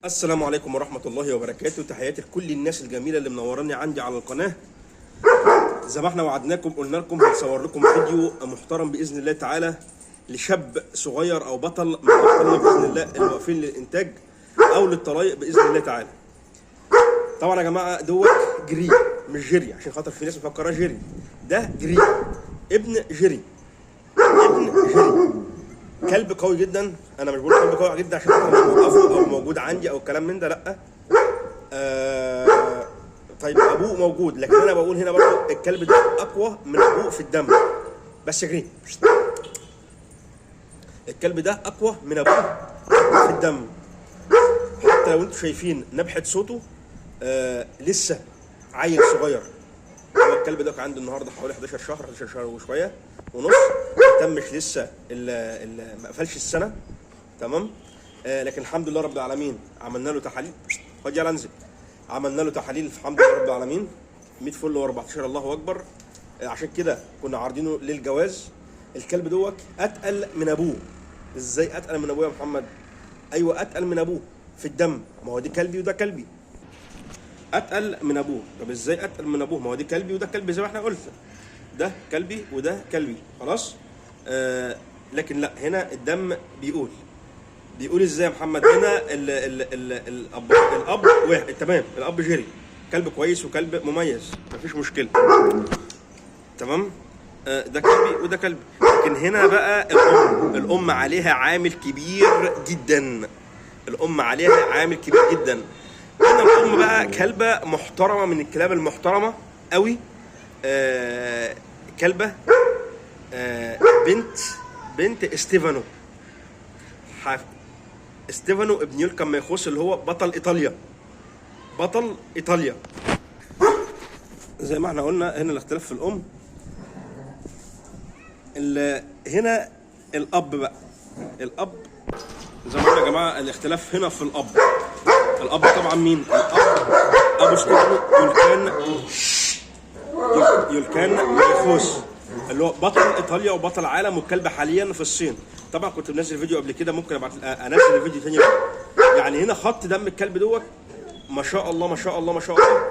السلام عليكم ورحمة الله وبركاته. تحياتي لكل الناس الجميلة اللي منوراني عندي على القناة. زي ما احنا وعدناكم قلنا لكم هنصور لكم فيديو محترم بإذن الله تعالى لشاب صغير أو بطل من أبطالنا بإذن الله اللي واقفين للإنتاج أو للطلايق بإذن الله تعالى. طبعا يا جماعة دوت جري مش جري، عشان خاطر في ناس مفكراه جري. ده جري ابن جري، ابن جري. كلب قوي جدا. انا مش بقول كلب قوي جدا عشان انا موقفه او موجود عندي او الكلام من ده، لا. طيب ابوه موجود، لكن انا بقول هنا برضه الكلب ده اقوى من ابوه في الدم. بس جري، الكلب ده اقوى من ابوه في الدم. حتى لو انتم شايفين نبحة صوته لسه عيل صغير. هو الكلب ده كان عنده النهارده حوالي 11 شهر وشويه ونص، ما تمش لسه ما قفلش السنه، تمام. لكن الحمد لله رب العالمين عملنا له تحاليل. خد يلا انزل. عملنا له تحاليل الحمد لله رب العالمين 100 فل و14 الله اكبر. عشان كده كنا عارضينه للجواز. الكلب دوت اتقل من ابوه. ازاي اتقل من ابوه يا محمد؟ ايوه اتقل من ابوه في الدم. ما هو دي كلبي وده كلبي. اتقل من ابوه. طب ازاي اتقل من ابوه؟ ما هو دي كلبي وده كلبي زي ما احنا قلنا. ده كلبي وده كلبي، خلاص. لكن لا، هنا الدم بيقول ازاي يا محمد؟ هنا الاب واحد، تمام. الاب جري، كلب كويس وكلب مميز، مفيش مشكله، تمام. ده كلبي وده كلبي. لكن هنا بقى الام عليها عامل كبير جدا. الام عليها عامل كبير جدا. هنا الام بقى كلبه محترمه من الكلاب المحترمه قوي. كلبه بنت استيفانو. استيفانو ابن يولكا ميخوس اللي هو بطل ايطاليا. زي ما احنا قلنا هنا الاختلاف في الام. هنا الاب بقى، الاب زي ما قلنا يا جماعه الاختلاف هنا في الاب. الاب طبعا مين؟ الاب ابو استيفانو يولكان ميخوس اللي هو بطل ايطاليا وبطل عالم والكلب حاليا في الصين. طبعا كنت منزل فيديو قبل كده، ممكن انزل الفيديو تاني بقى. يعني هنا خط دم الكلب دوت ما شاء الله ما شاء الله ما شاء الله،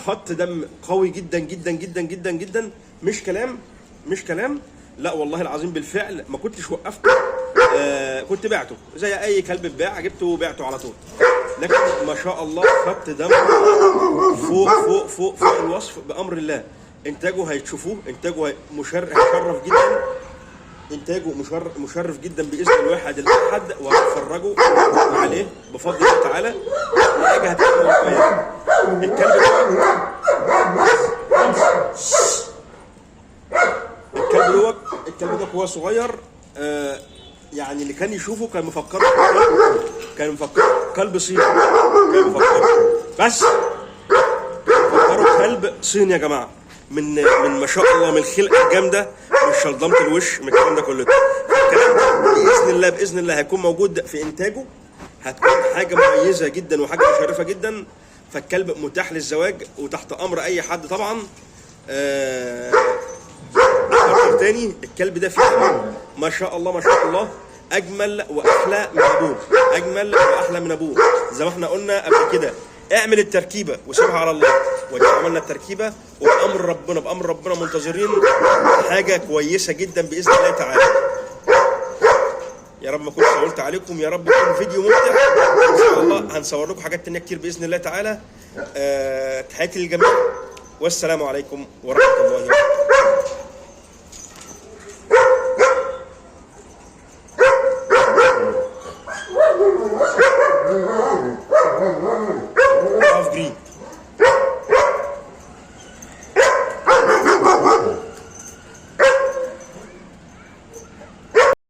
خط دم قوي جدا جدا جدا جدا جدا. مش كلام، لا والله العظيم بالفعل. ما كنتش وقفته، كنت بعته زي اي كلب اتباع، جبته وبعته على طول. لكن ما شاء الله خط دم فوق فوق فوق فوق الوصف بامر الله. انتاجه هيتشوفوه، انتاجه هيشرف جدا، انتاجه مشرف جدا باذن الواحد الاحد، وهتفرجوا عليه بفضل الله تعالى. حاجه هتكون واقعيه. الكلب ده هو صغير. يعني اللي كان يشوفه كان مفكره كلب صيني، كان مفكره كلب صيني يا جماعه. من ما شاء الله من الخلقه الجامده، من شلضمه الوش، من الكلام ده كله. الكلام ده باذن الله هيكون موجود في انتاجه. هتكون حاجه مميزه جدا وحاجه مشرفه جدا. فالكلب متاح للزواج وتحت امر اي حد طبعا. أكرر تاني، الكلب ده فيه ما شاء الله ما شاء الله اجمل واحلى من ابوه. زي ما احنا قلنا قبل كده، اعمل التركيبه وسيبها على الله. ودي عملنا التركيبه، وبامر ربنا منتظرين حاجه كويسه جدا باذن الله تعالى. يا رب ما كنتش قلت عليكم، يا رب يكون فيديو ممتع ان شاء الله. هنصور لكم حاجات تانيه كتير باذن الله تعالى. تحياتي للجميع، والسلام عليكم ورحمه الله وبركاته.